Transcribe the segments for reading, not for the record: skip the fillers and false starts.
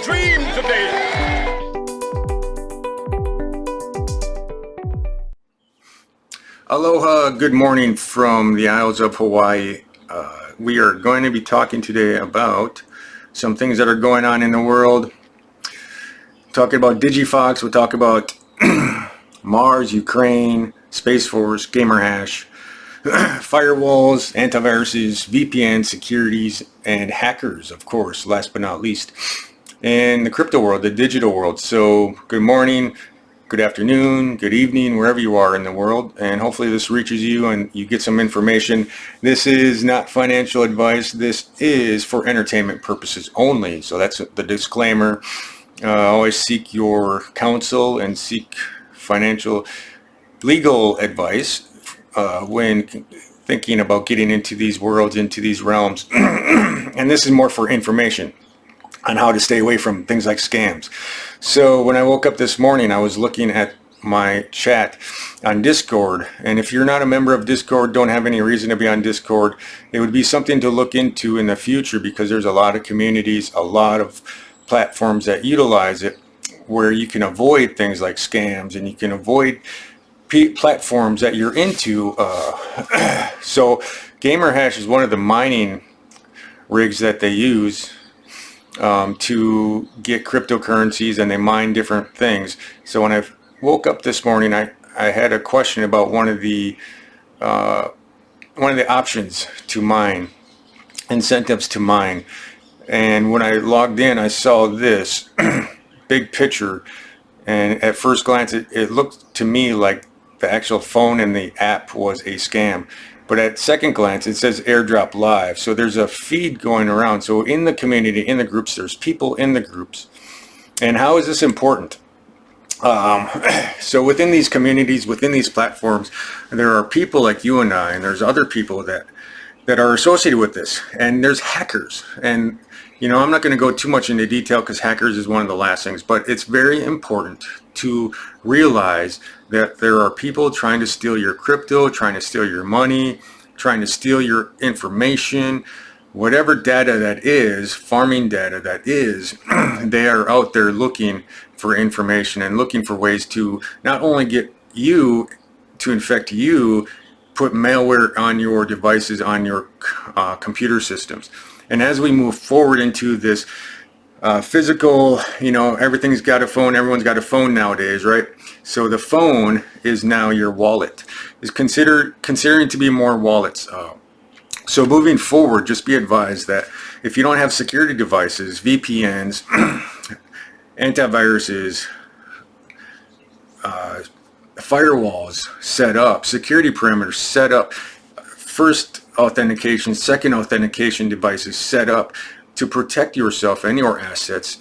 dream today. Aloha, good morning from the Isles of Hawaii. We are going to be talking today about some things that are going on in the world. Talking about DigiFox, we'll talk about Mars, Ukraine, Space Force, Gamer Hash, firewalls, antiviruses, VPN, securities, and hackers, of course, last but not least. And the crypto world, the digital world. So good morning, good afternoon, good evening, wherever you are in the world, and hopefully this reaches you and you get some information. This is not financial advice. This is for entertainment purposes only. So that's the disclaimer. Always seek your counsel and seek financial legal advice when thinking about getting into these worlds, into these realms. And this is more for information on how to stay away from things like scams. So when I woke up this morning, I was looking at my chat on Discord, and if you're not a member of Discord, don't have any reason to be on Discord. It would be something to look into in the future, because there's a lot of communities, a lot of platforms that utilize it, where you can avoid things like scams, and you can avoid platforms that you're into. So Gamer Hash is one of the mining rigs that they use to get cryptocurrencies, and they mine different things. So when I woke up this morning, I had a question about one of the options to mine, incentives to mine. And when I logged in, I saw this big picture, and at first glance it looked to me like the actual phone and the app was a scam. But at second glance, it says airdrop live. So there's a feed going around. So in the community, in the groups, there's people in the groups. And how is this important? So within these communities, within these platforms, there are people like you and I, and there's other people that are associated with this. And there's hackers. And, you know, I'm not going to go too much into detail, because hackers is one of the last things. But it's very important to realize that there are people trying to steal your crypto, trying to steal your money, trying to steal your information, whatever data that is, farming data that is. They are out there looking for information and looking for ways to not only get you to infect you, put malware on your devices, on your computer systems. And as we move forward into this physical, you know, everything's got a phone, everyone's got a phone nowadays, right? So the phone is now your wallet, is considering to be more wallets. So moving forward, just be advised that if you don't have security devices, VPNs, antiviruses, firewalls set up, security perimeters set up, first authentication, second authentication devices set up to protect yourself and your assets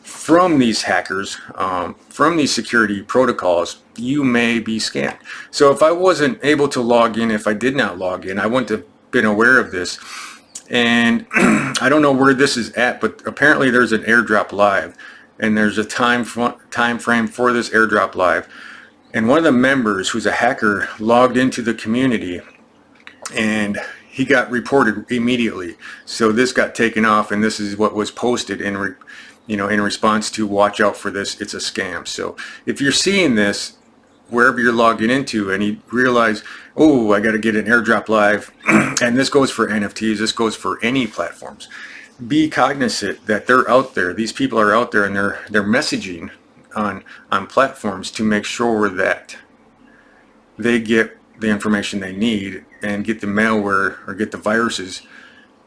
from these hackers, from these security protocols, you may be scammed. So if I wasn't able to log in, if I did not log in, I wouldn't have been aware of this. And I don't know where this is at, but apparently there's an airdrop live, and there's a time frame for this airdrop live. And one of the members, who's a hacker, logged into the community, and he got reported immediately. So this got taken off, and this is what was posted in response to watch out for this. It's a scam. So if you're seeing this wherever you're logging into, and you realize, oh, I got to get an airdrop live, and this goes for NFTs, this goes for any platforms, be cognizant that they're out there. These people are out there, and they're messaging on platforms to make sure that they get the information they need and get the malware or get the viruses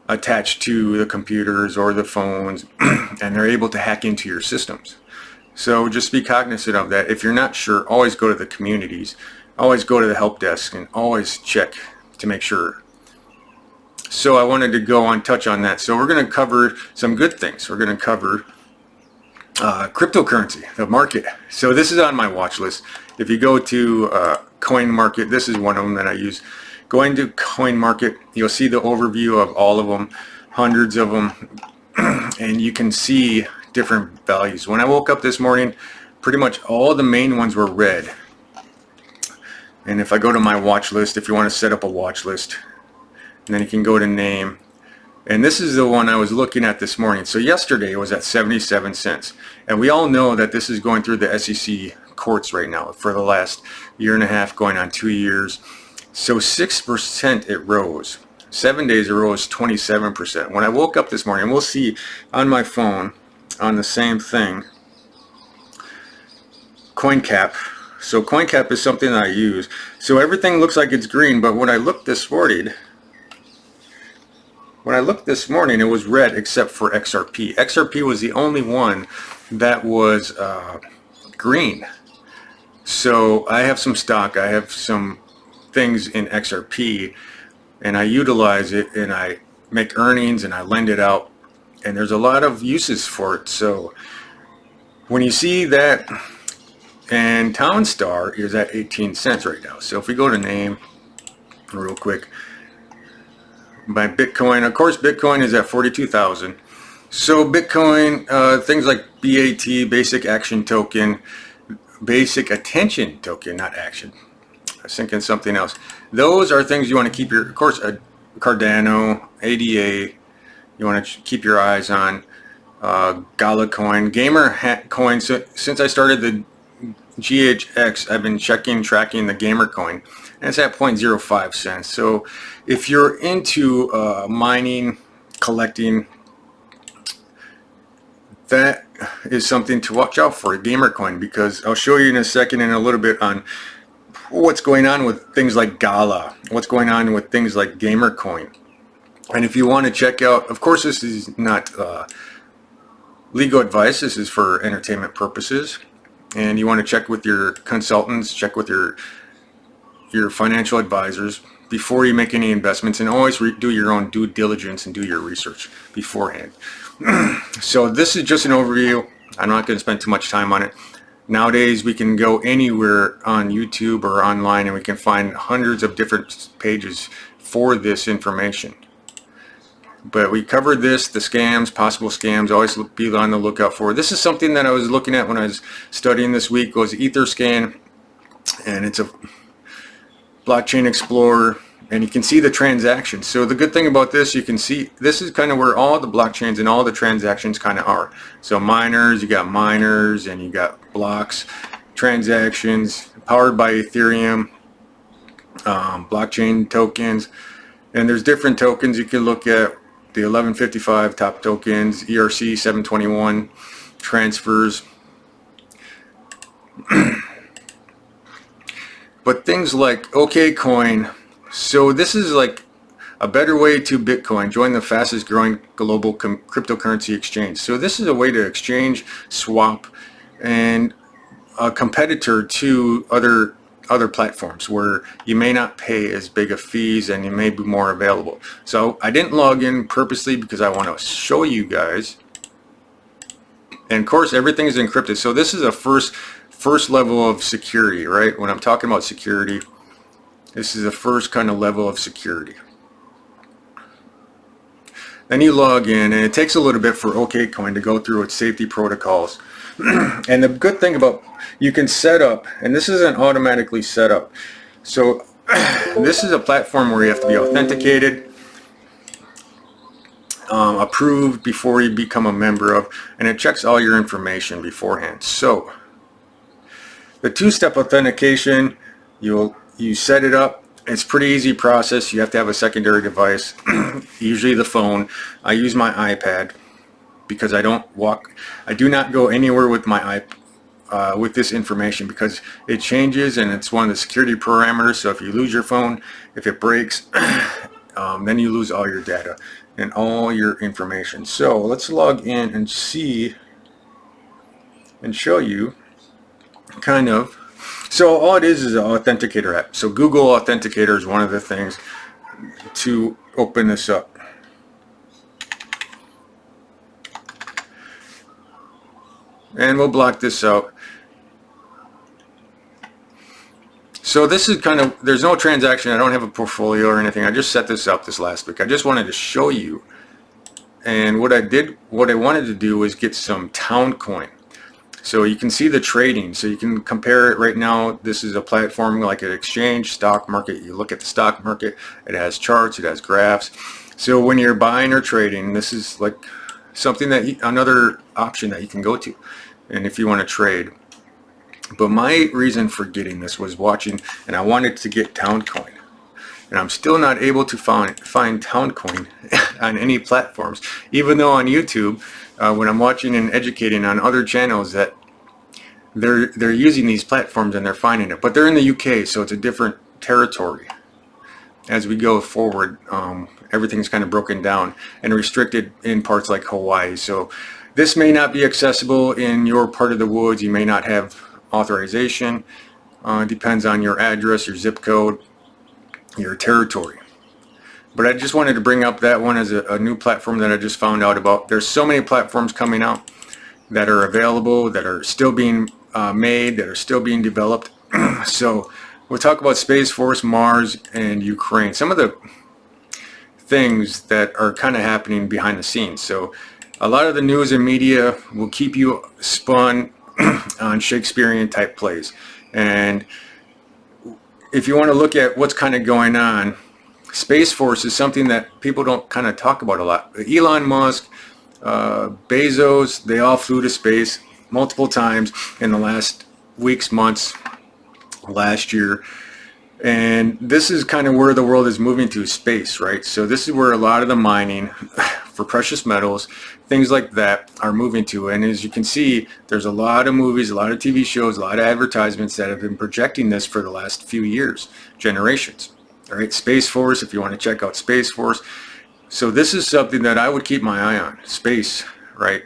attached to the computers or the phones, and they're able to hack into your systems. So just be cognizant of that. If you're not sure, always go to the communities, always go to the help desk, and always check to make sure. So I wanted to go on touch on that. So we're going to cover some good things. We're going to cover cryptocurrency, the market. So this is on my watch list. If you go to Coin Market, this is one of them that I use. Go into Coin Market, you'll see the overview of all of them, hundreds of them, and you can see different values. When I woke up this morning, pretty much all the main ones were red. And if I go to my watch list, if you want to set up a watch list, and then you can go to name, And this is the one I was looking at this morning. So yesterday it was at 77 cents. And we all know that this is going through the SEC courts right now for the last year and a half, going on 2 years. So 6% it rose. 7 days it rose 27%. When I woke up this morning, we'll see on my phone on the same thing, CoinCap. So CoinCap is something that I use. So everything looks like it's green, but when I looked this morning, it was red except for XRP. XRP was the only one that was green. So I have some stock, I have some things in XRP, and I utilize it, and I make earnings, and I lend it out, and there's a lot of uses for it. So when you see that, and Townstar is at 18 cents right now. So if we go to name real quick, my Bitcoin, of course Bitcoin is at 42,000. So Bitcoin, things like BAT, basic action token, basic attention token, not action, I was thinking something else. Those are things you want to keep your, of course, Cardano, ADA, you want to keep your eyes on. Gala coin, gamer coin. So since I started the GHX, I've been tracking the gamer coin, and it's at 0.05 cents. So if you're into mining, collecting, that is something to watch out for, gamer coin, because I'll show you in a second in a little bit on what's going on with things like Gala, what's going on with things like gamer coin. And if you want to check out, of course this is not legal advice, this is for entertainment purposes, and you want to check with your consultants, check with your financial advisors before you make any investments, and always do your own due diligence and do your research beforehand. So this is just an overview. I'm not going to spend too much time on it. Nowadays we can go anywhere on YouTube or online and we can find hundreds of different pages for this information. But we covered this, the scams, possible scams, always be on the lookout for. This is something that I was looking at when I was studying this week, was Etherscan, and it's a blockchain explorer, and you can see the transactions. So the good thing about this, you can see this is kind of where all the blockchains and all the transactions kind of are. So miners, you got miners, and you got blocks, transactions, powered by Ethereum, blockchain tokens, and there's different tokens you can look at. The 1155 top tokens, ERC 721 transfers. But things like KUcoin, so this is like a better way to Bitcoin. Join the fastest growing global cryptocurrency exchange. So this is a way to exchange, swap, and a competitor to other platforms where you may not pay as big of fees and you may be more available. So I didn't log in purposely because I want to show you guys. And of course everything is encrypted. So this is a first level of security, right? When I'm talking about security, this is the first kind of level of security. Then you log in, and it takes a little bit for KUcoin to go through its safety protocols. And the good thing about, you can set up, and this isn't automatically set up. So this is a platform where you have to be authenticated, approved before you become a member of, and it checks all your information beforehand. So the two-step authentication, you set it up. It's a pretty easy process. You have to have a secondary device, usually the phone. I use my iPad because I do not go anywhere with my with this information, because it changes and it's one of the security parameters. So if you lose your phone, if it breaks, then you lose all your data and all your information. So let's log in and see and show you kind of. So all it is an Authenticator app. So Google Authenticator is one of the things to open this up. And we'll block this out. So this is kind of, there's no transaction. I don't have a portfolio or anything. I just set this up this last week. I just wanted to show you. And what I wanted to do was get some Town coin. So you can see the trading. So you can compare it right now. This is a platform like an exchange, stock market. You look at the stock market. It has charts. It has graphs. So when you're buying or trading, this is like something that another option that you can go to, and if you want to trade. But my reason for getting this was watching, and I wanted to get Towncoin, and I'm still not able to find Towncoin on any platforms, even though on YouTube, when I'm watching and educating on other channels, that they're using these platforms and they're finding it. But they're in the UK, so it's a different territory. As we go forward, everything's kind of broken down and restricted in parts like Hawaii. So this may not be accessible in your part of the woods. You may not have authorization. Depends on your address, your zip code, your territory. But I just wanted to bring up that one as a new platform that I just found out about. There's so many platforms coming out that are available, that are still being made, that are still being developed. So we'll talk about Space Force, Mars, and Ukraine. Some of the things that are kind of happening behind the scenes. So a lot of the news and media will keep you spun on Shakespearean type plays. And if you want to look at what's kind of going on, Space Force is something that people don't kind of talk about a lot. Elon Musk, Bezos, they all flew to space multiple times in the last weeks, months, last year. And this is kind of where the world is moving to, space, right? So this is where a lot of the mining for precious metals, things like that, are moving to. And as you can see, there's a lot of movies, a lot of TV shows, a lot of advertisements that have been projecting this for the last few years, generations. All right, Space Force, if you want to check out Space Force. So this is something that I would keep my eye on, space, right?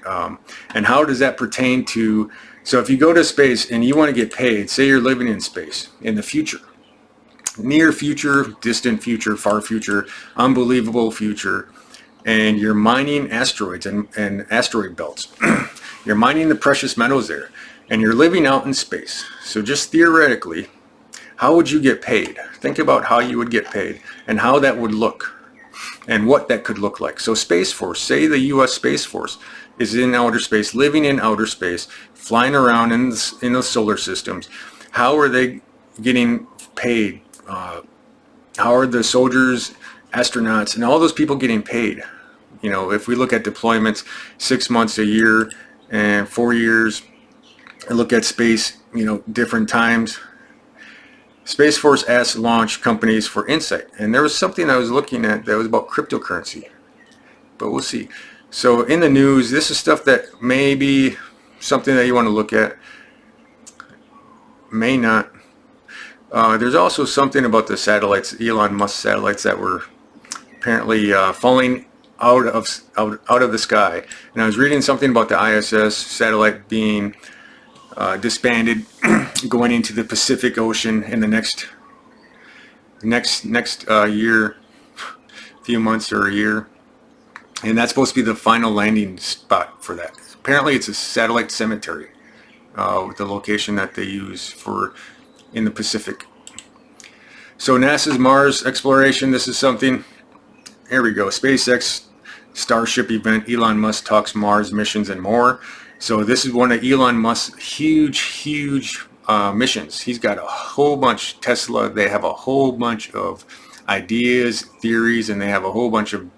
And how does that pertain to, so if you go to space and you want to get paid, say you're living in space in the future, near future, distant future, far future, unbelievable future, and you're mining asteroids and asteroid belts. You're mining the precious metals there, and you're living out in space. So just theoretically, how would you get paid? Think about how you would get paid and how that would look and what that could look like. So Space Force, say the US Space Force is in outer space, living in outer space, flying around in the solar systems. How are they getting paid? How are the soldiers, astronauts, and all those people getting paid? You know, if we look at deployments, 6 months, a year, and 4 years, and look at space, you know, different times. Space Force asked launch companies for insight, and there was something I was looking at that was about cryptocurrency, but we'll see. So in the news, this is stuff that may be something that you want to look at, may not. There's also something about the satellites, Elon Musk satellites, that were apparently falling out of the sky. And I was reading something about the ISS satellite being disbanded, going into the Pacific Ocean in the next year, few months or a year, and that's supposed to be the final landing spot for that. Apparently, it's a satellite cemetery with the location that they use for in the Pacific. So NASA's Mars exploration. This is something. Here we go. SpaceX Starship event. Elon Musk talks Mars missions and more. So this is one of Elon Musk's huge missions. He's got a whole bunch. Tesla, they have a whole bunch of ideas, theories, and they have a whole bunch of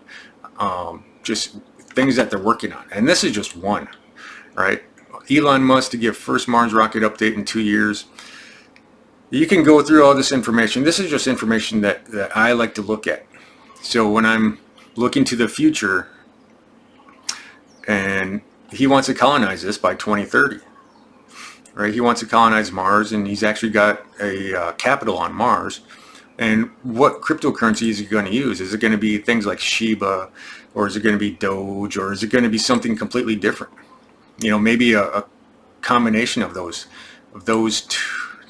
just things that they're working on. And this is just one, right? Elon Musk to give first Mars rocket update in 2 years. You can go through all this information. This is just information that I like to look at. So when I'm looking to the future, and he wants to colonize this by 2030, right? He wants to colonize Mars, and he's actually got a capital on Mars. And what cryptocurrency is he going to use? Is it going to be things like Shiba, or is it going to be Doge, or is it going to be something completely different? You know, maybe a combination of those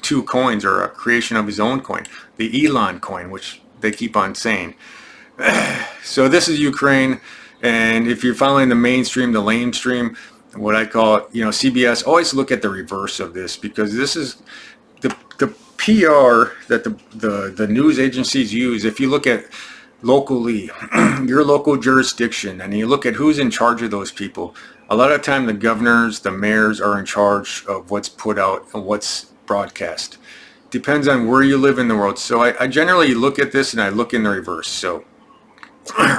two coins, or a creation of his own coin, the Elon coin, which they keep on saying. So this is Ukraine, and if you're following the mainstream, the lamestream, what I call it, you know, CBS, always look at the reverse of this, because this is the PR that the news agencies use. If you look at locally, your local jurisdiction, and you look at who's in charge of those people, a lot of time the governors, the mayors are in charge of what's put out and what's broadcast. Depends on where you live in the world. So I generally look at this and I look in the reverse. So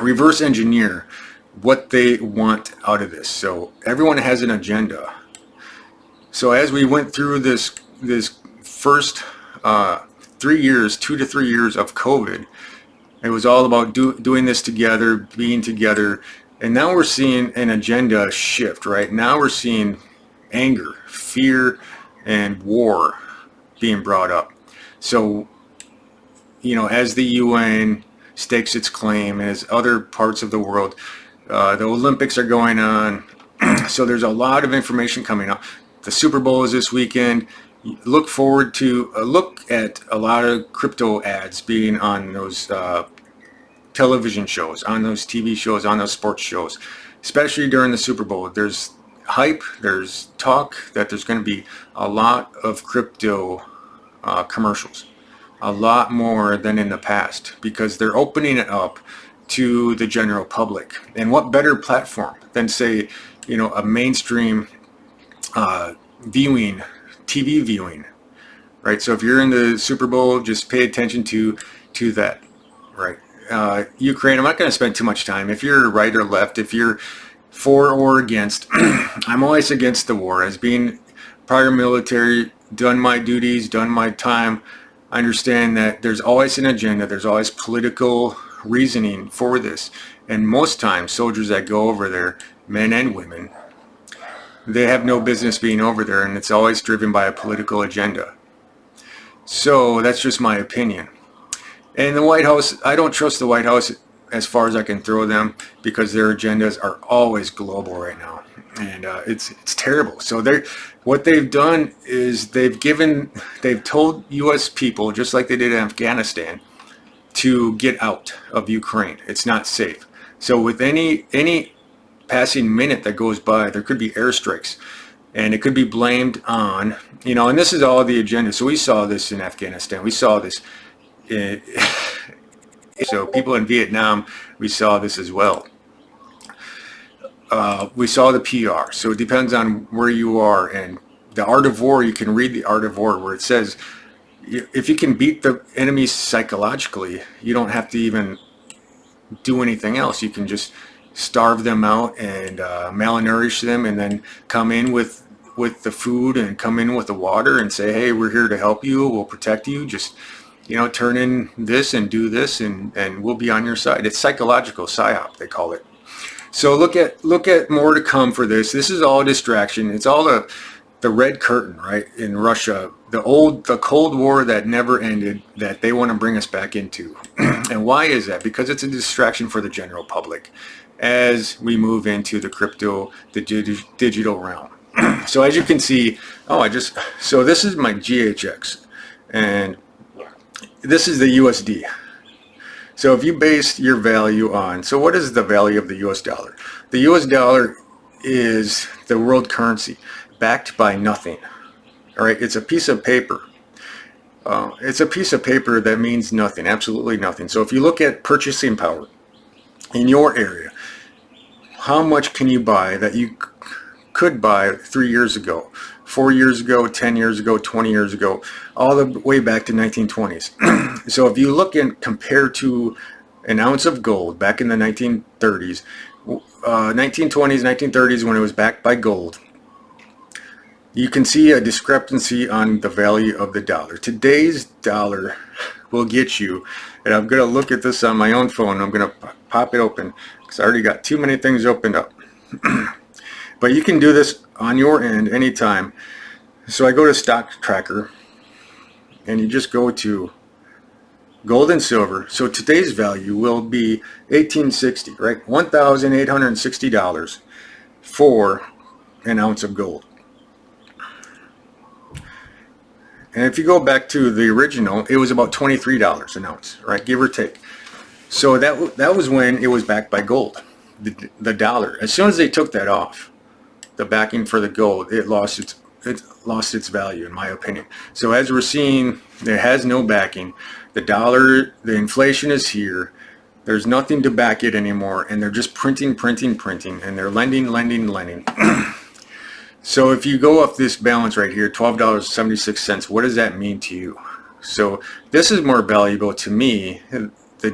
reverse engineer what they want out of this. So everyone has an agenda. So as we went through this first 3 years, 2 to 3 years of COVID, it was all about doing this together, being together. And now we're seeing an agenda shift, right? Now we're seeing anger, fear, and war being brought up. So, you know, as the UN stakes its claim, as other parts of the world, the Olympics are going on. So there's a lot of information coming up. The Super Bowl is this weekend. Look forward to look at a lot of crypto ads being on those television shows, on those TV shows, on those sports shows, especially during the Super Bowl. There's hype, there's talk that there's going to be a lot of crypto commercials, a lot more than in the past, because they're opening it up to the general public. And what better platform than, say, you know, a mainstream viewing, TV viewing, right? So if you're in the Super Bowl, just pay attention to that, right? Ukraine, I'm not going to spend too much time. If you're right or left, if you're for or against, I'm always against the war. As being prior military, done my duties, done my time, I understand that there's always an agenda, there's always political reasoning for this. And most times, soldiers that go over there, men and women, they have no business being over there, and it's always driven by a political agenda. So that's just my opinion. And the White House, I don't trust the White House as far as I can throw them, because their agendas are always global right now, and it's terrible. So what they've done is they've told U.S. people, just like they did in Afghanistan, to get out of Ukraine. It's not safe. So with any passing minute that goes by, there could be airstrikes, and it could be blamed on, you know, and this is all the agenda. So we saw this in Afghanistan. We saw this so people in Vietnam, we saw this as well. We saw the PR. So it depends on where you are. And the Art of War, you can read the Art of War, where it says if you can beat the enemy psychologically, you don't have to even do anything else. You can just starve them out and malnourish them, and then come in with the food and come in with the water and say, hey, we're here to help you, we'll protect you, just, you know, turn in this and do this, and we'll be on your side. It's psychological, psyop they call it. So look at more to come for this. This is all a distraction. It's all the red curtain, right, in Russia, the Cold War that never ended, that they want to bring us back into. And why is that? Because it's a distraction for the general public as we move into the crypto, the digital realm. So as you can see, so this is my GHX, and this is the USD. So if you base your value on, so what is the value of the US dollar? The US dollar is the world currency, backed by nothing. All right, it's a piece of paper. It's a piece of paper that means nothing, absolutely nothing. So if you look at purchasing power in your area, how much can you buy that you could buy 3 years ago, 4 years ago, 10 years ago, 20 years ago, all the way back to 1920s. So if you look and compare to an ounce of gold back in the 1930s, 1920s, 1930s, when it was backed by gold, you can see a discrepancy on the value of the dollar. Today's dollar will get you, and I'm going to look at this on my own phone. I'm going to pop it open because I already got too many things opened up. But you can do this on your end anytime. So I go to Stock Tracker, and you just go to gold and silver. So today's value will be $1,860, right? $1,860 for an ounce of gold. And if you go back to the original, it was about $23 an ounce, right? Give or take. So that was when it was backed by gold, the dollar. As soon as they took that off, the backing for the gold, it lost its value, in my opinion. So as we're seeing, it has no backing. The dollar, the inflation is here. There's nothing to back it anymore, and they're just printing, and they're lending. So if you go off this balance right here, $12.76, what does that mean to you? So this is more valuable to me, the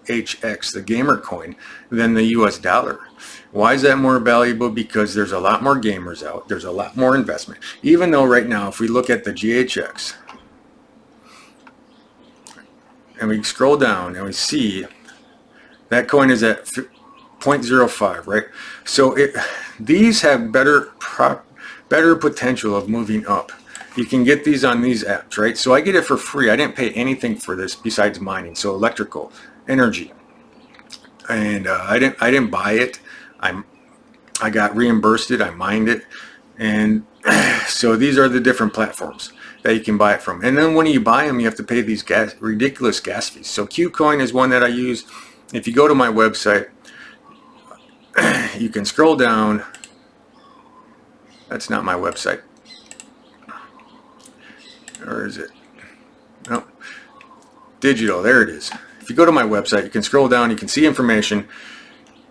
GHX, the gamer coin, than the US dollar. Why is that more valuable? Because there's a lot more gamers out. There's a lot more investment. Even though right now, if we look at the GHX, and we scroll down and we see that coin is at 0.05, right? So these have better potential of moving up. You can get these on these apps, right? So I get it for free. I didn't pay anything for this besides mining. So electrical, energy, and I didn't buy it. I got reimbursed it. I mined it, and so these are the different platforms that you can buy it from. And then when you buy them, you have to pay these ridiculous gas fees. So KUcoin is one that I use. If you go to my website, you can scroll down. That's not my website. Or is it? No. Digital, there it is. If you go to my website, you can scroll down, you can see information.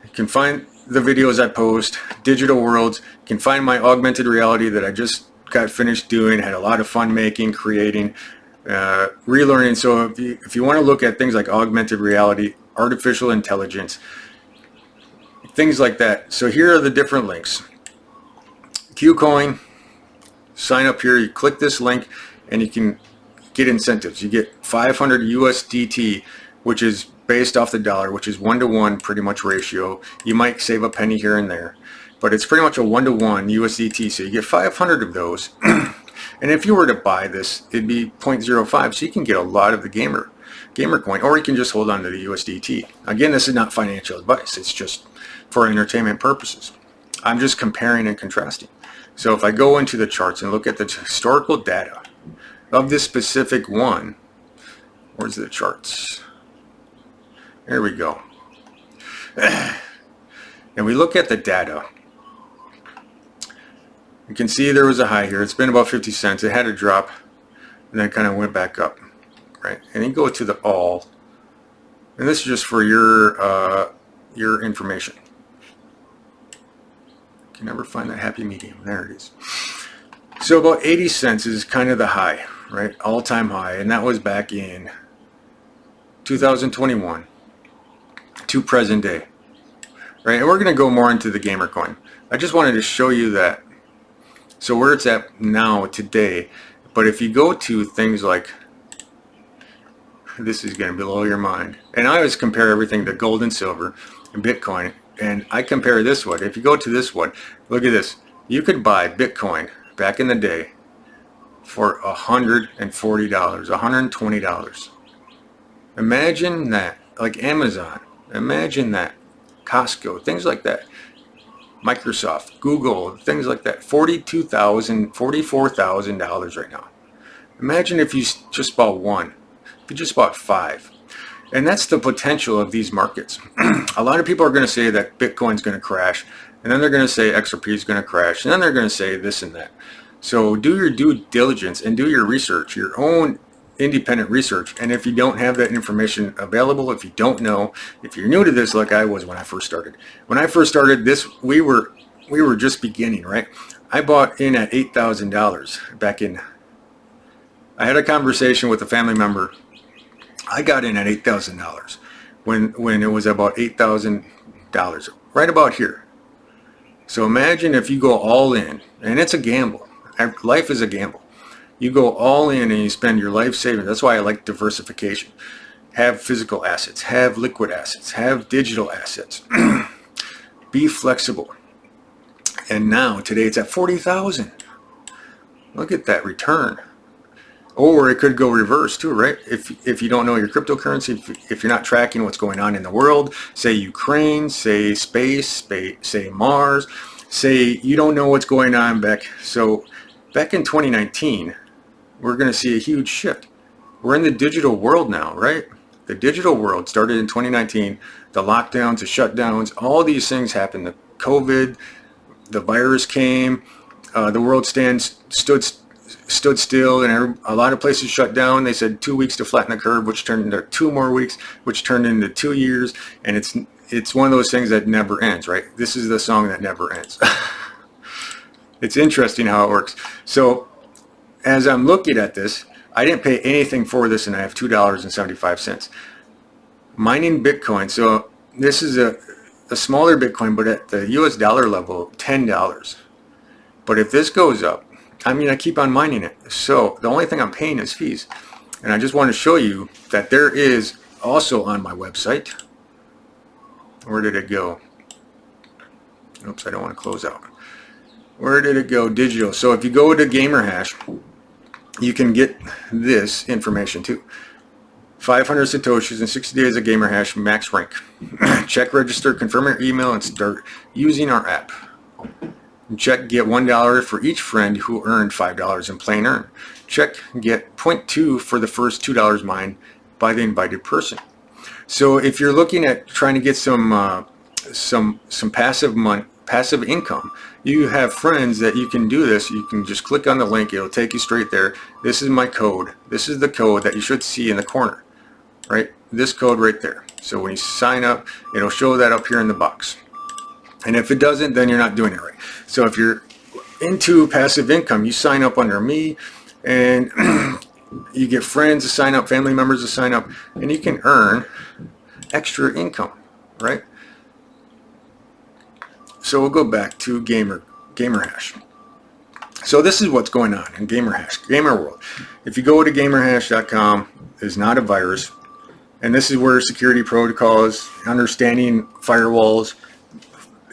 You can find the videos I post, digital worlds. You can find my augmented reality that I just got finished doing, had a lot of fun making, creating, relearning. So if you want to look at things like augmented reality, artificial intelligence, things like that. So here are the different links. KUcoin, sign up here, you click this link, and you can get incentives. You get 500 USDT, which is based off the dollar, which is 1-to-1 pretty much ratio. You might save a penny here and there, but it's pretty much a 1-to-1 USDT. So you get 500 of those. And if you were to buy this, it'd be 0.05. So you can get a lot of the gamer coin, or you can just hold on to the USDT. Again, this is not financial advice. It's just for entertainment purposes. I'm just comparing and contrasting. So if I go into the charts and look at the historical data of this specific one, where's the charts? There we go. And we look at the data. You can see there was a high here. It's been about 50 cents. It had a drop and then kind of went back up, right? And you go to the all, and this is just for your information. You can never find that happy medium. There it is. So about 80 cents is kind of the high, right? All-time high, and that was back in 2021 to present day, right? And we're going to go more into the gamer coin. I just wanted to show you that. So where it's at now today, but if you go to things like, this is going to blow your mind. And I always compare everything to gold and silver and Bitcoin, and I compare this one. If you go to this one, look at this. You could buy Bitcoin back in the day for $140, $120. Imagine that, like Amazon, imagine that, Costco, things like that, Microsoft, Google, things like that, $42,000, $44,000 right now. Imagine if you just bought one, if you just bought 5. And that's the potential of these markets. A lot of people are going to say that Bitcoin's going to crash, and then they're going to say XRP is going to crash, and then they're going to say this and that. So do your due diligence and do your research, your own independent research. And if you don't have that information available, if you don't know, if you're new to this like I was when I first started. When I first started this, we were just beginning, right? I bought in at $8,000 back in. I had a conversation with a family member. I got in at $8,000 when it was about $8,000, right about here. So imagine if you go all in, and it's a gamble. Life is a gamble. You go all in and you spend your life savings. That's why I like diversification. Have physical assets, have liquid assets, have digital assets. Be flexible. And now, today it's at 40,000. Look at that return. Or it could go reverse too, right? If you don't know your cryptocurrency, if you're not tracking what's going on in the world, say Ukraine, say space, say Mars, say you don't know what's going on back. So back in 2019, we're going to see a huge shift. We're in the digital world now, right? The digital world started in 2019. The lockdowns, the shutdowns, all these things happened. The COVID, the virus came, the world stood still, and a lot of places shut down. They said 2 weeks to flatten the curve, which turned into 2 more weeks, which turned into 2 years, and it's one of those things that never ends, right? This is the song that never ends. It's interesting how it works. So as I'm looking at this, I didn't pay anything for this, and I have $2.75. mining Bitcoin. So this is a smaller Bitcoin, but at the US dollar level, $10. But if this goes up, I mean, I keep on mining it. So the only thing I'm paying is fees. And I just want to show you that there is also on my website. Where did it go? Oops, I don't want to close out. Where did it go? Digital. So if you go to GamerHash, you can get this information too. 500 Satoshis in 60 days of GamerHash max rank. Check, register, confirm your email, and start using our app. Check, get $1 for each friend who earned $5 in plain earn. Check, get 0.2 for the first $2 mined by the invited person. So if you're looking at trying to get some passive income, you have friends that you can do this. You can just click on the link. It'll take you straight there. This is my code. This is the code that you should see in the corner, right? This code right there. So when you sign up, it'll show that up here in the box. And if it doesn't, then you're not doing it right. So if you're into passive income, you sign up under me, and you get friends to sign up, family members to sign up, and you can earn extra income, right? So we'll go back to GamerHash. So this is what's going on in GamerHash, Gamer World. If you go to gamerhash.com, it's not a virus, and this is where security protocols, understanding firewalls,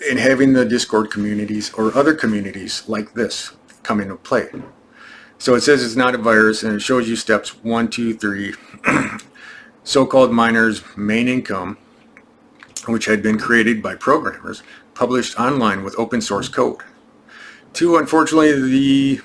and having the Discord communities or other communities like this come into play. So it says it's not a virus, and it shows you steps 1, 2, 3. So-called miners' main income, which had been created by programmers, published online with open source code. 2, unfortunately, the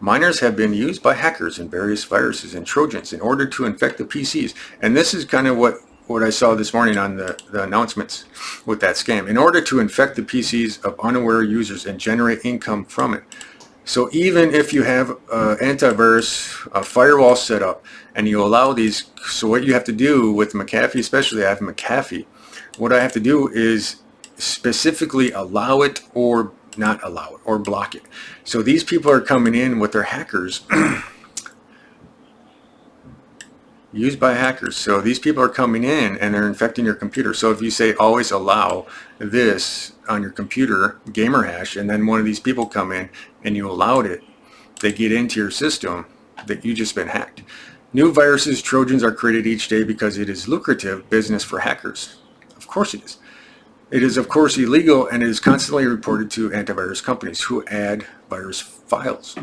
miners have been used by hackers and various viruses and Trojans in order to infect the PCs. And this is kind of what I saw this morning on the announcements with that scam. In order to infect the PCs of unaware users and generate income from it. So even if you have antivirus, a firewall set up, and you allow these, so what you have to do with Mcafee, especially I have Mcafee, what I have to do is specifically allow it or not allow it or block it. So these people are coming in with their hackers, used by hackers. So these people are coming in and they're infecting your computer. So if you say always allow this on your computer, GamerHash, and then one of these people come in and you allowed it, they get into your system, that you just been hacked. New viruses, Trojans are created each day because it is lucrative business for hackers. Of course it is. It is of course illegal, and it is constantly reported to antivirus companies who add virus files.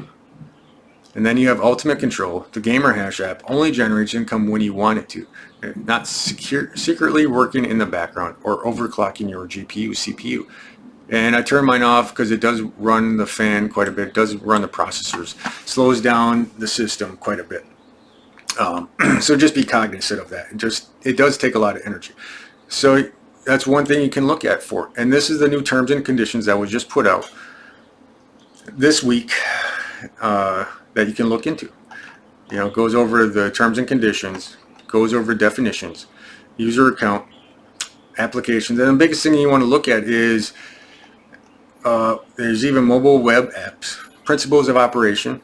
And then you have ultimate control. The GamerHash app only generates income when you want it to, not secretly working in the background or overclocking your GPU, CPU. And I turn mine off because it does run the fan quite a bit. It does run the processors, slows down the system quite a bit. So just be cognizant of that. It does take a lot of energy. So that's one thing you can look at for. And this is the new terms and conditions that was just put out this week. That you can look into. You know, it goes over the terms and conditions, goes over definitions, user account, applications, and the biggest thing you want to look at is there's even mobile web apps, principles of operation,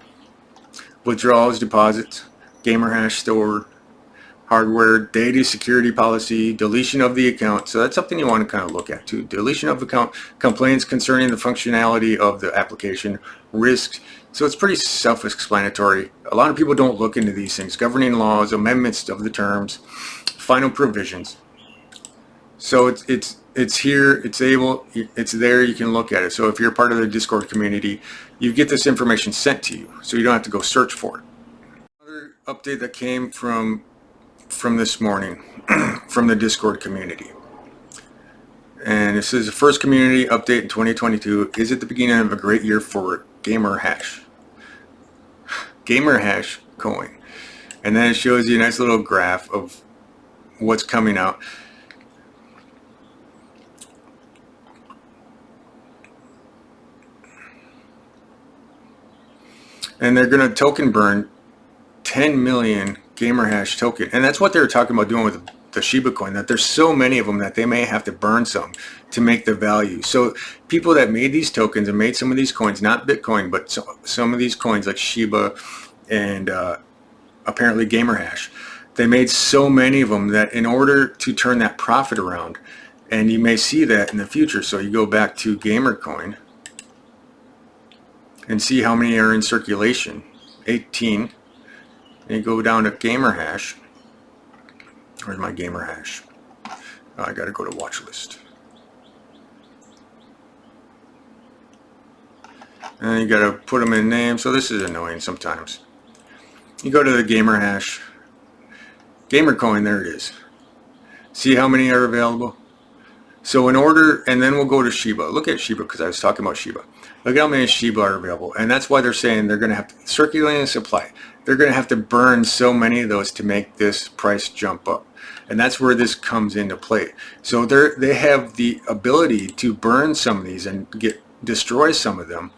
withdrawals, deposits, GamerHash store, hardware, data security policy, deletion of the account. So that's something you want to kind of look at too. Deletion of account, complaints concerning the functionality of the application, risks. So it's pretty self-explanatory. A lot of people don't look into these things. Governing laws, amendments of the terms, final provisions. So it's here, it's there, you can look at it. So if you're part of the Discord community, you get this information sent to you, so you don't have to go search for it. Another update that came from this morning from the Discord community. And this is the first community update in 2022. Is it the beginning of a great year for GamerHash? GamerHash coin. And then it shows you a nice little graph of what's coming out. And they're going to token burn 10 million GamerHash token. And that's what they were talking about doing with the Shiba coin, that there's so many of them that they may have to burn some to make the value. So people that made these tokens and made some of these coins, not Bitcoin, but some of these coins like Shiba and apparently GamerHash, they made so many of them that in order to turn that profit around, and you may see that in the future. So you go back to GamerCoin and see how many are in circulation. 18. And you go down to gamer hash. Where's my gamer hash? Oh, I gotta go to watch list. And you gotta put them in name. So this is annoying sometimes. You go to the gamer hash. GamerCoin, there it is. See how many are available? So in order, and then we'll go to Shiba. Look at Shiba, because I was talking about Shiba. Look at how many Shiba are available. And that's why they're saying they're going to have to circulate and supply. They're going to have to burn so many of those to make this price jump up. And that's where this comes into play. So they have the ability to burn some of these and destroy some of them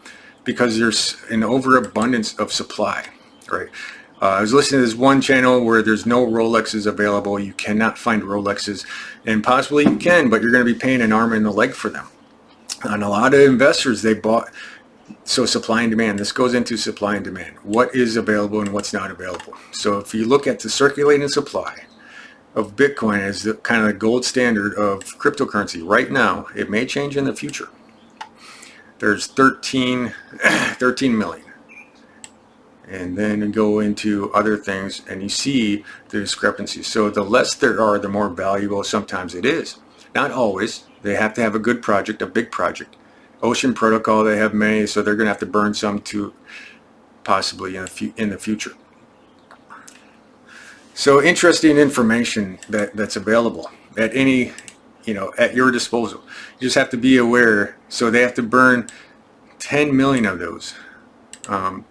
because there's an overabundance of supply, right? I was listening to this one channel where there's no Rolexes available. You cannot find Rolexes, and possibly you can, but you're going to be paying an arm and a leg for them. And a lot of investors, they bought. So supply and demand, this goes into supply and demand. What is available and what's not available. So if you look at the circulating supply of Bitcoin as the kind of the gold standard of cryptocurrency right now, it may change in the future. There's 13 million. And then you go into other things and you see the discrepancies. So the less there are, the more valuable sometimes it is. Not always. They have to have a good project, a big project. Ocean Protocol, they have many, so they're going to have to burn some to possibly in the future. So interesting information that's available at any, at your disposal. You just have to be aware. So they have to burn 10 million of those.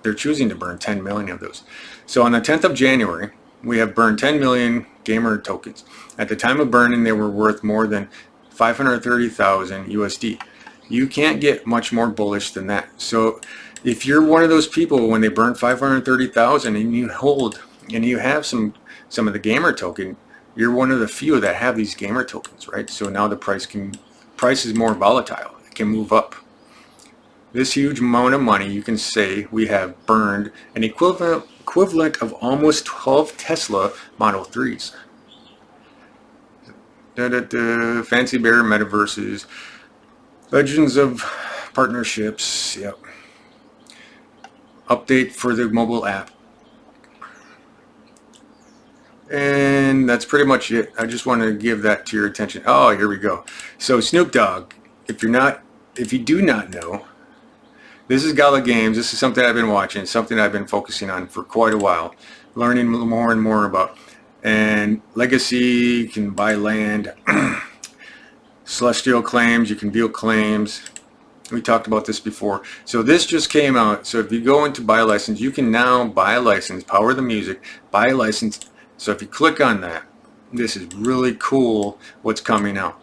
They're choosing to burn 10 million of those. So on the 10th of January, we have burned 10 million gamer tokens. At the time of burning, they were worth more than 530,000 USD. You can't get much more bullish than that. So if you're one of those people, when they burn 530,000 and you hold and you have some of the gamer token, you're one of the few that have these gamer tokens, right? So now the price is more volatile. It can move up. This huge amount of money, you can say we have burned an equivalent of almost 12 Tesla Model 3s. Fancy Bear Metaverses, Legends of Partnerships, yep. Update for the mobile app. And that's pretty much it. I just want to give that to your attention. Oh, here we go. So Snoop Dogg, if you do not know, this is Gala Games. This is something I've been watching, something I've been focusing on for quite a while, learning more and more about. And legacy, you can buy land, celestial claims, you can view claims. We talked about this before. So this just came out. So if you go into buy a license, you can now buy a license, power the music, buy a license. So if you click on that, this is really cool what's coming out.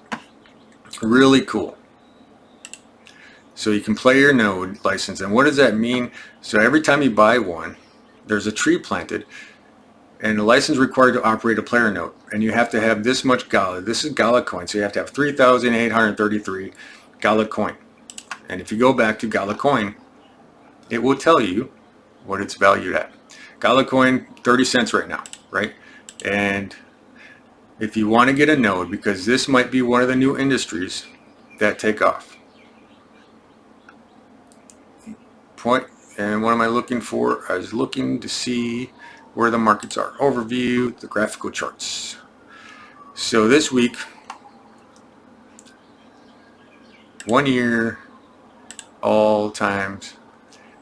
Really cool. So you can play your node license. And what does that mean? So every time you buy one, there's a tree planted and a license required to operate a player node. And you have to have this much Gala. This is Gala coin. So you have to have 3,833 Gala coin. And if you go back to Gala coin, it will tell you what it's valued at. Gala coin, 30 cents right now, right? And if you want to get a node, because this might be one of the new industries that take off. And what am I looking for? I was looking to see where the markets are. Overview, the graphical charts. So this week, 1 year, all times.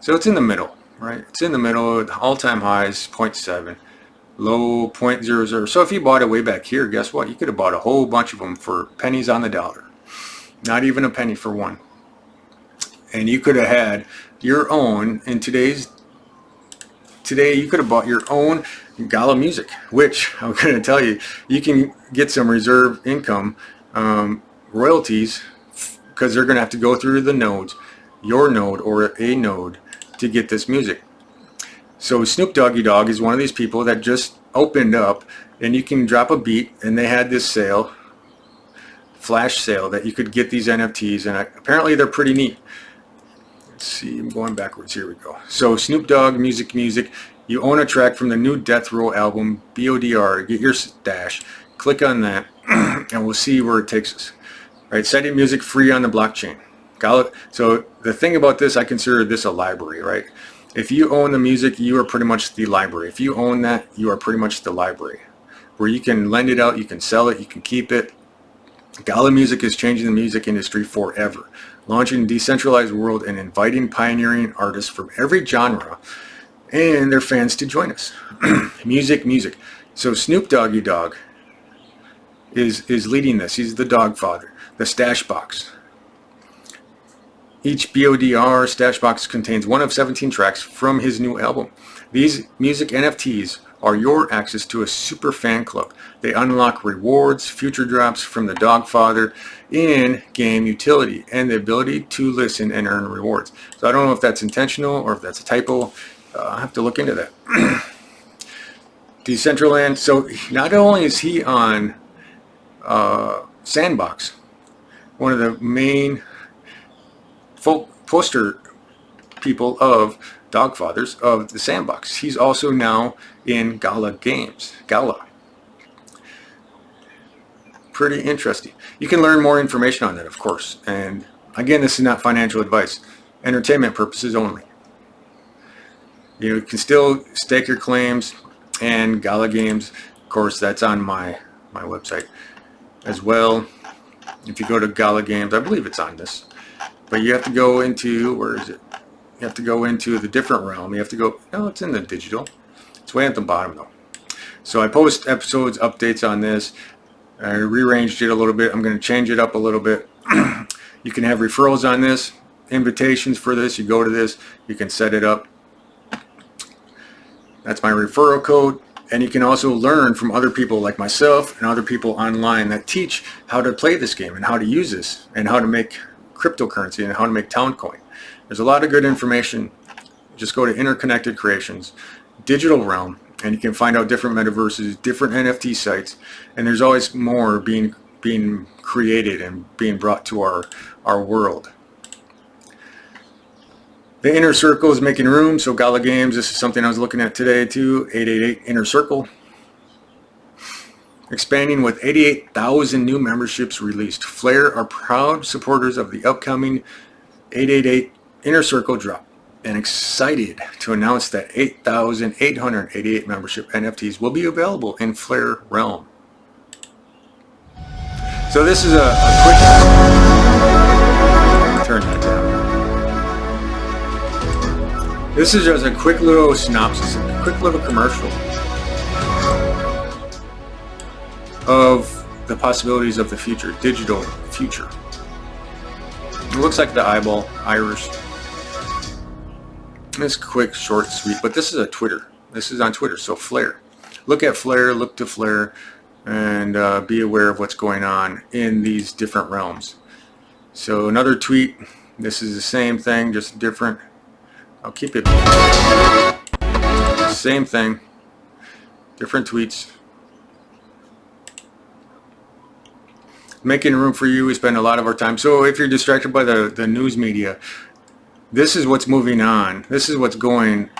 So it's in the middle, right? It's in the middle. All-time highs 0.7, low 0.00. So if you bought it way back here, guess what? You could have bought a whole bunch of them for pennies on the dollar. Not even a penny for one. And you could have had your own today you could have bought your own Gala music, which I'm going to tell you, you can get some reserve income royalties, because they're going to have to go through the nodes, your node or a node, to get this music. So Snoop Doggy Dogg is one of these people that just opened up, and you can drop a beat, and they had this sale, flash sale, that you could get these NFTs, and apparently they're pretty neat. See, I'm going backwards. Here we go. So Snoop Dogg music. You own a track from the new Death Row album, BODR. Get your stash. Click on that, and we'll see where it takes us. Right, setting music free on the blockchain. So the thing about this, I consider this a library, right? If you own the music, you are pretty much the library. If you own that, you are pretty much the library, where you can lend it out, you can sell it, you can keep it. Gala Music is changing the music industry forever, launching a decentralized world and inviting pioneering artists from every genre and their fans to join us. Music. So Snoop Doggy Dogg is leading this. He's the dog father. The stash box. Each BODR stash box contains one of 17 tracks from his new album. These music NFTs are your access to a super fan club. They unlock rewards, future drops from the Dogfather, in-game utility, and the ability to listen and earn rewards. So I don't know if that's intentional or if that's a typo. I'll have to look into that. Decentraland. So not only is he on Sandbox, one of the main poster people of Dogfathers of the Sandbox. He's also now in Gala Games. Gala. Pretty interesting. You can learn more information on that, of course. And again, this is not financial advice. Entertainment purposes only. You can still stake your claims, and Gala Games, of course, that's on my website as well. If you go to Gala Games, I believe it's on this. But you have to go into, where is it? You have to go into the different realm. You have to go, no, it's in the digital. It's way at the bottom though. So I post episodes, updates on this. I rearranged it a little bit. I'm going to change it up a little bit. You can have referrals on this, invitations for this. You go to this, you can set it up. That's my referral code. And you can also learn from other people like myself and other people online that teach how to play this game and how to use this and how to make cryptocurrency and how to make Towncoin. There's a lot of good information. Just go to Interconnected Creations, digital realm, and you can find out different metaverses, different NFT sites, and there's always more being created and being brought to our world. The inner circle is making room. So Gala Games, this is something I was looking at today too. 888 Inner Circle. Expanding with 88,000 new memberships released. Flare are proud supporters of the upcoming 888 Inner Circle drop and excited to announce that 8,888 membership NFTs will be available in Flare Realm. So this is a quick... Turn that down. This is just a quick little synopsis, a quick little commercial of the possibilities of the future, digital future. It looks like the eyeball, iris. It's quick, short, sweet, but this is a Twitter. This is on Twitter, so Flare. Look at Flare, look to Flare, and be aware of what's going on in these different realms. So another tweet. This is the same thing, just different. I'll keep it. Same thing. Different tweets. Making room for you. We spend a lot of our time. So if you're distracted by the news media, this is what's moving on. This is what's going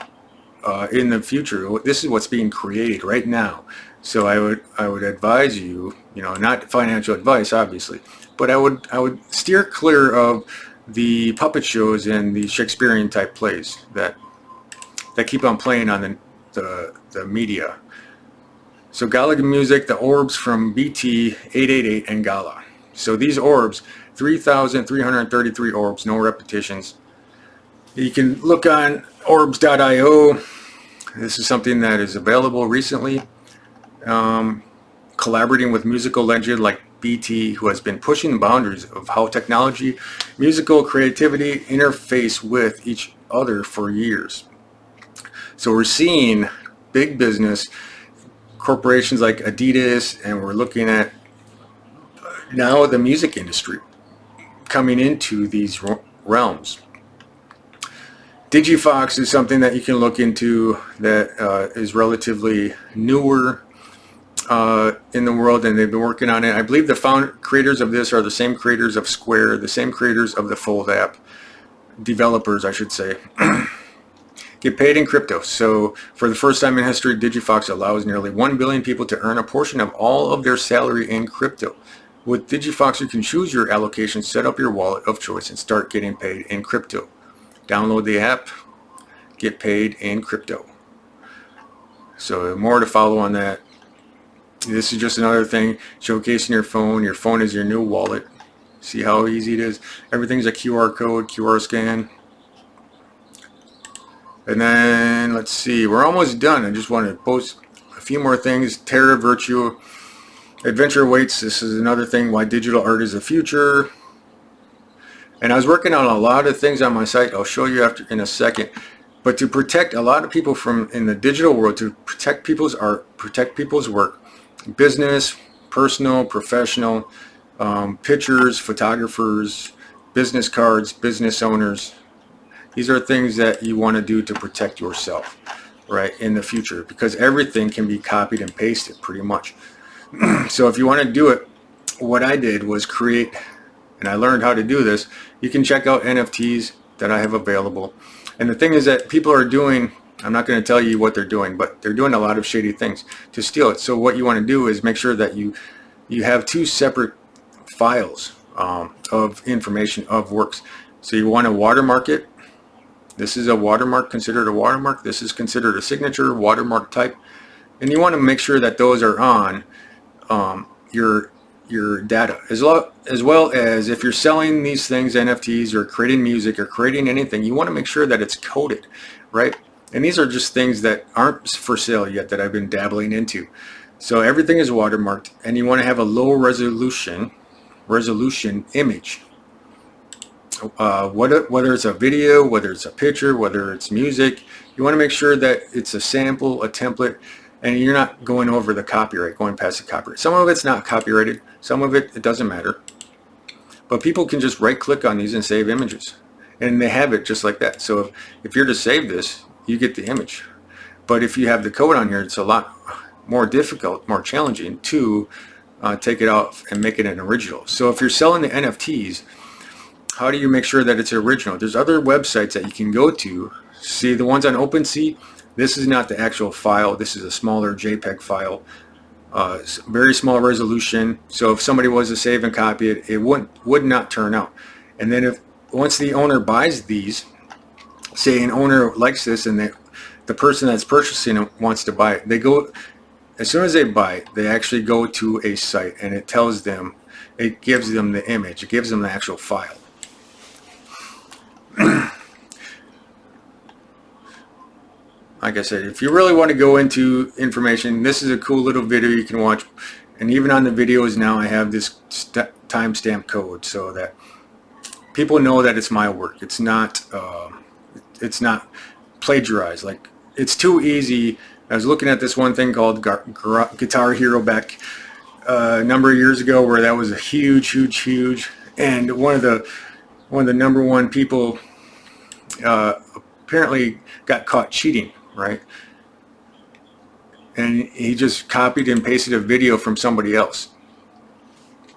in the future. This is what's being created right now. So I would advise you, not financial advice, obviously, but I would steer clear of the puppet shows and the Shakespearean type plays that keep on playing on the media. So Gala Music, the orbs from BT 888 and Gala. So these orbs, 3,333 orbs, no repetitions. You can look on orbs.io. This is something that is available recently. Collaborating with musical legend like BT, who has been pushing the boundaries of how technology, musical creativity interface with each other for years. So we're seeing big business, corporations like Adidas, and we're looking at now the music industry coming into these realms. Digifox is something that you can look into that is relatively newer in the world, and they've been working on it. I believe the creators of this are the same creators of Square, the same creators of the Fold app, developers, I should say. Get paid in crypto. So for the first time in history, Digifox allows nearly 1 billion people to earn a portion of all of their salary in crypto. With Digifox, you can choose your allocation, set up your wallet of choice, and start getting paid in crypto. Download the app, get paid in crypto. So more to follow on that. This is just another thing showcasing your phone. Your phone is your new wallet. See how easy it is? Everything's a QR code, QR scan. And then let's see, we're almost done. I just want to post a few more things. Terra Virtual Adventure awaits. This is another thing why digital art is the future. And I was working on a lot of things on my site. I'll show you after in a second. But to protect a lot of people from in the digital world, to protect people's art, protect people's work, business, personal, professional, pictures, photographers, business cards, business owners. These are things that you want to do to protect yourself, right, in the future, because everything can be copied and pasted pretty much. So if you want to do it, what I did was create, and I learned how to do this. You can check out NFTs that I have available. And the thing is that people are doing, I'm not going to tell you what they're doing, but they're doing a lot of shady things to steal it. So what you want to do is make sure that you have two separate files of information of works. So you want to watermark it. This is a watermark, considered a watermark. This is considered a signature watermark type. And you want to make sure that those are on your data, as well as if you're selling these things, NFTs, or creating music or creating anything, you want to make sure that it's coded, right? And these are just things that aren't for sale yet that I've been dabbling into. So everything is watermarked, and you want to have a low resolution image. Whether it's a video, whether it's a picture, whether it's music, you want to make sure that it's a sample, a template, and you're not going over the copyright, going past the copyright. Some of it's not copyrighted, some of it doesn't matter. But people can just right click on these and save images, and they have it just like that. So if you're to save this, you get the image. But if you have the code on here, it's a lot more difficult, more challenging to take it off and make it an original. So if you're selling the NFTs, how do you make sure that it's original? There's other websites that you can go to. See the ones on OpenSea? This is not the actual file. This is a smaller JPEG file. Very small resolution. So if somebody was to save and copy it, it would not turn out. And then once the owner buys these, say an owner likes this and the person that's purchasing it wants to buy it, they go, as soon as they buy it, they actually go to a site and it tells them, it gives them the image, it gives them the actual file. Like I said, if you really want to go into information, this is a cool little video you can watch. And even on the videos now, I have this timestamp code so that people know that it's my work. It's not plagiarized. Like, it's too easy. I was looking at this one thing called Guitar Hero back a number of years ago, where that was a huge, and one of the number one people apparently got caught cheating, right? And he just copied and pasted a video from somebody else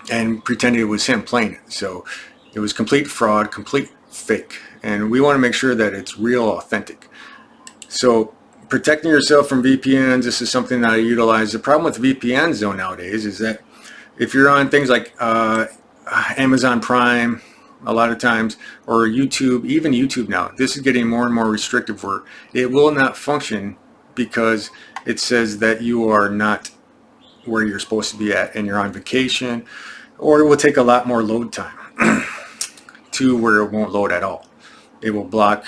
and pretended it was him playing it. So it was complete fraud, complete fake, and we want to make sure that it's real, authentic. So protecting yourself from VPNs, this is something that I utilize. The problem with VPNs though nowadays is that if you're on things like Amazon Prime, a lot of times, or YouTube, even YouTube now, this is getting more and more restrictive, where it will not function because it says that you are not where you're supposed to be at and you're on vacation, or it will take a lot more load time to where it won't load at all. It will block,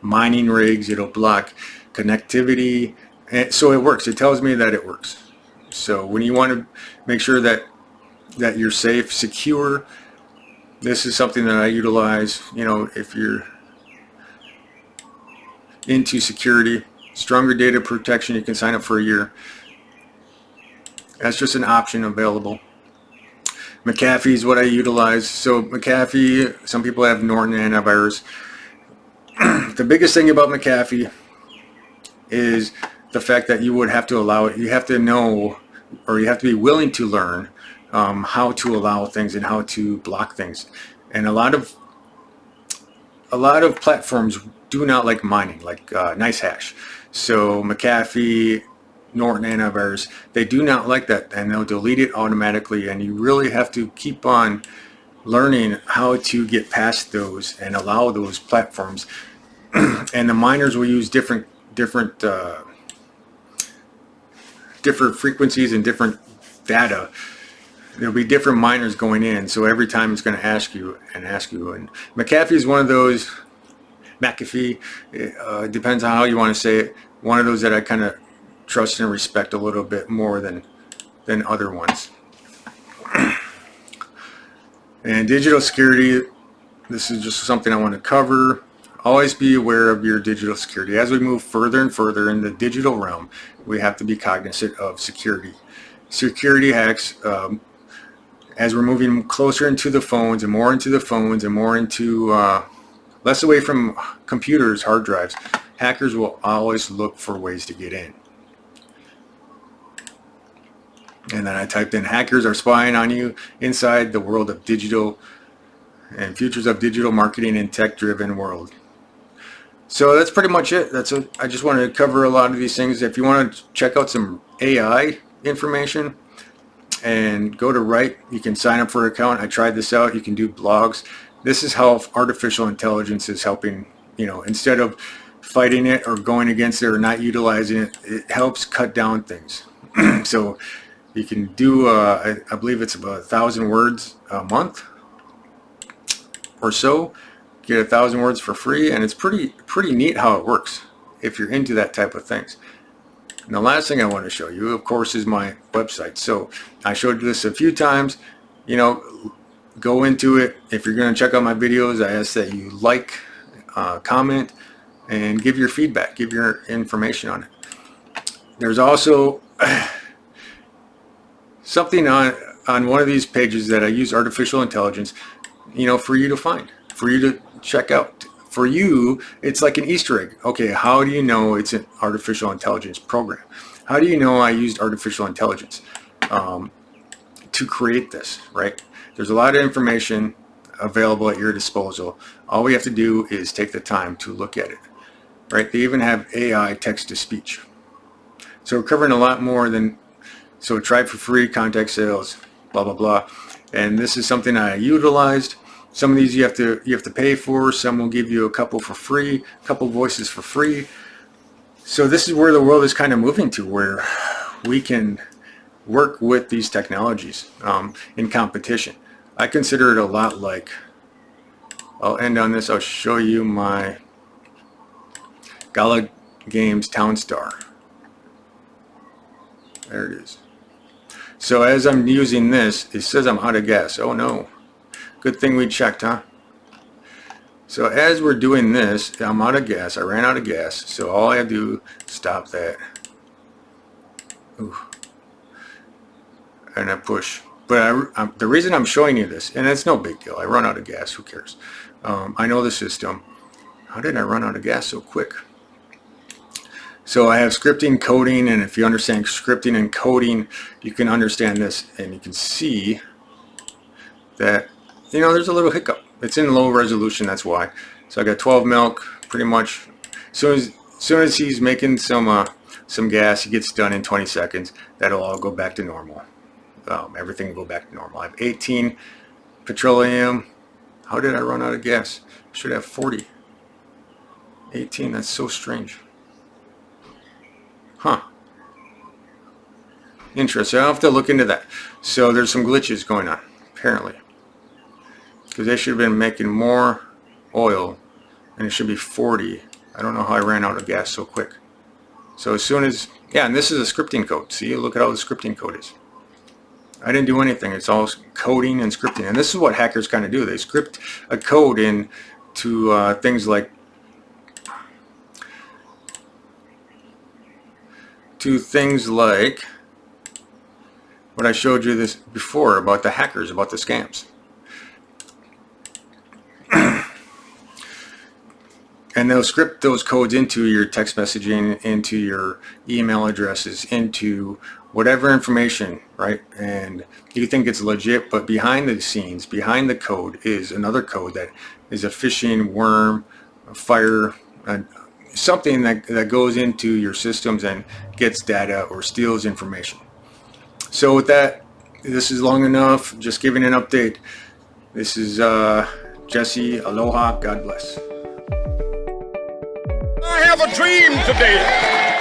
mining rigs, it'll block connectivity, and so it works. It tells me that it works. So when you want to make sure that you're safe, secure, this is something that I utilize. If you're into security, stronger data protection, you can sign up for a year. That's just an option available. Mcafee is what I utilize. So Mcafee, some people have Norton antivirus. The biggest thing about Mcafee is the fact that you would have to allow it. You have to know, or you have to be willing to learn how to allow things and how to block things. And a lot of platforms do not like mining, like nice hash. So Mcafee, Norton Antivirus, they do not like that, and they'll delete it automatically, and you really have to keep on learning how to get past those and allow those platforms. And the miners will use different frequencies and different data. There'll be different miners going in, so every time it's going to ask you. And Mcafee is one of those. Mcafee, depends on how you want to say it. One of those that I kind of trust and respect a little bit more than other ones. And digital security, this is just something I want to cover. Always be aware of your digital security. As we move further and further in the digital realm, we have to be cognizant of security. Security hacks, as we're moving closer into the phones and more into the phones and more into less away from computers, hard drives, hackers will always look for ways to get in. And then I typed in hackers are spying on you inside the world of digital and futures of digital marketing and tech-driven world. So that's pretty much it. I just wanted to cover a lot of these things. If you want to check out some AI information and go to Write, you can sign up for an account. I tried this out. You can do blogs. This is how artificial intelligence is helping, instead of fighting it or going against it or not utilizing it, it helps cut down things. So you can do, I believe it's about 1,000 words a month or so. Get 1,000 words for free, and it's pretty neat how it works if you're into that type of things. And the last thing I want to show you, of course, is my website. So I showed you this a few times. Go into it. If you're going to check out my videos, I ask that you like, comment, and give your feedback, give your information on it. There's also something on one of these pages that I use artificial intelligence, for you to find, for you to check out. For you, it's like an Easter egg. Okay, how do you know it's an artificial intelligence program? How do you know I used artificial intelligence to create this, right? There's a lot of information available at your disposal. All we have to do is take the time to look at it, right? They even have AI text-to-speech. So we're covering a lot more than, so try it for free, contact sales, blah, blah, blah. And this is something I utilized. Some of these you have to pay for. Some will give you a couple for free, a couple voices for free. So this is where the world is kind of moving to, where we can work with these technologies in competition. I consider it a lot like, I'll end on this. I'll show you my Gala Games Town Star. There it is. So as I'm using this, it says I'm out of gas. Oh no. Good thing we checked, huh? So as we're doing this, I'm out of gas. I ran out of gas. So all I have to do is stop that. Ooh. And I push. But the reason I'm showing you this, and it's no big deal. I run out of gas. Who cares? I know the system. How did I run out of gas so quick? So I have scripting, coding, and if you understand scripting and coding, you can understand this, and you can see that, there's a little hiccup. It's in low resolution, that's why. So I got 12 milk, pretty much. As soon as he's making some gas, he gets done in 20 seconds. That'll all go back to normal. Everything will go back to normal. I have 18 petroleum. How did I run out of gas? I should have 40. 18, that's so strange. Huh. Interesting. I'll have to look into that. So there's some glitches going on, apparently. Because they should have been making more oil, and it should be 40. I don't know how I ran out of gas so quick. So as soon as, and this is a scripting code. See, look at how the scripting code is. I didn't do anything. It's all coding and scripting. And this is what hackers kind of do. They script a code into things like what I showed you this before about the hackers, about the scams. And they'll script those codes into your text messaging, into your email addresses, into whatever information, right? And you think it's legit, but behind the scenes, behind the code is another code that is a phishing worm, a fire, something that goes into your systems and gets data or steals information. So with that, this is long enough. Just giving an update. This is Jesse. Aloha. God bless. I have a dream today.